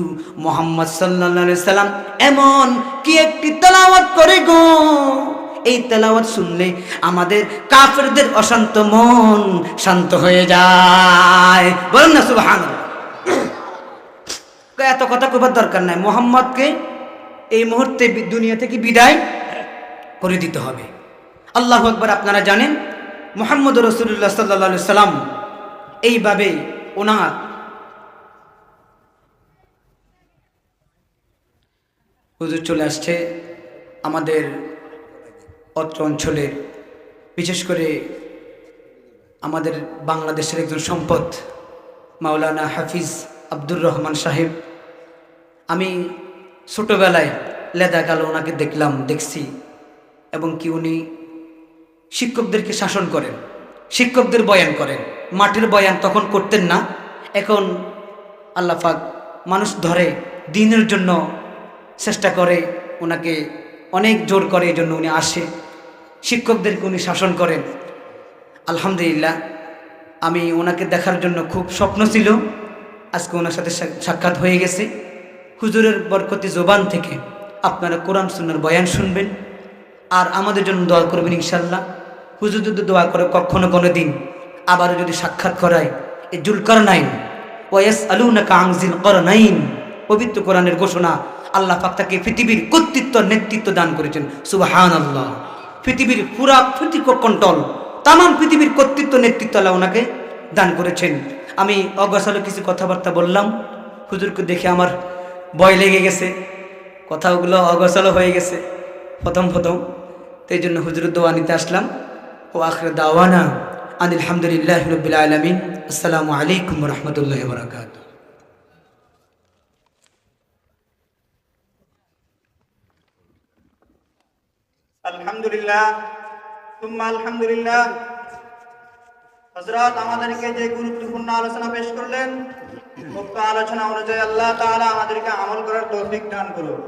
মুহাম্মদ সাল্লাল্লাহু আলাইহি সাল্লাম এমন কি একটি তেলাওয়াত করে গো, এই তেলাওয়াত শুনলে আমাদের কাফেরদের অশান্ত মন শান্ত হয়ে যায়। বলেন না সুবহানাল্লাহ। এত কথা কবার দরকার নাই, মুহাম্মদকে এই মুহূর্তে দুনিয়া থেকে বিদায় করে দিতে হবে। আল্লাহু আকবার। আপনারা জানেন মুহাম্মদ রাসূলুল্লাহ সাল্লাল্লাহু আলাইহি সাল্লাম এইভাবে ওনার হুজুর চলে আসছে আমাদের অত্র অঞ্চলের, বিশেষ করে আমাদের বাংলাদেশের একজন সম্পদ মাওলানা হাফিজ আব্দুর রহমান সাহেব। আমি ছোটোবেলায় লেদা কালো ওনাকে দেখছি, এবং কি উনি শিক্ষকদেরকে শাসন করেন, শিক্ষকদের বয়ান করেন। মাঠের বয়ান তখন করতেন না, এখন আল্লাহ পাক মানুষ ধরে দিনের জন্য চেষ্টা করে, ওনাকে অনেক জোর করে, এই জন্য উনি আসে, শিক্ষকদেরকে উনি শাসন করেন। আলহামদুলিল্লাহ, আমি ওনাকে দেখার জন্য খুব স্বপ্ন ছিল, আজকে ওনার সাথে সাক্ষাৎ হয়ে গেছে। হুজুরের বরকতি জবান থেকে আপনারা কোরআন সুন্নাহর বয়ান শুনবেন, আর আমাদের জন্য দোয়া করবেন ইনশাল্লাহ। হুজুর যদি দোয়া করে কখনো কোনো দিন আবারও যদি সাক্ষাৎ করায়, এই যুলকারনাইন ওয়ায়াসআলুনাকা আন যিল কারনাইন, পবিত্র কোরআনের ঘোষণা, আল্লাহ পাক তাকে পৃথিবীর কর্তৃত্ব নেতৃত্ব দান করেছেন। সুবহানাল্লাহ। পৃথিবীর পুরা কন্ট্রোল তাম পৃথিবীর কর্তৃত্ব নেতৃত্ব আল্লাহ ওনাকে দান করেছেন। আমি অগোছালো কিছু কথাবার্তা বললাম, হুজুরকে দেখে আমার ভয় লেগে গেছে, কথাগুলো অগোছালো হয়ে গেছে প্রথম তো এই জন্য হুজুরের দোয়া নিতে আসলাম। ও আখির দাওয়ানা আনিল হামদুলিল্লাহি রাব্বিল আলামিন। আসসালামু আলাইকুম ওয়া রাহমাতুল্লাহি ওয়া বারাকাতুহু। আলহামদুলিল্লাহ, সুম্মা আলহামদুলিল্লাহ। হযরত আমাদেরকে যে গুরুত্বপূর্ণ আলোচনা পেশ করলেন, উক্ত আলোচনা অনুযায়ী আল্লাহ তাআলা আমাদেরকে আমল করার তৌফিক দান করুন।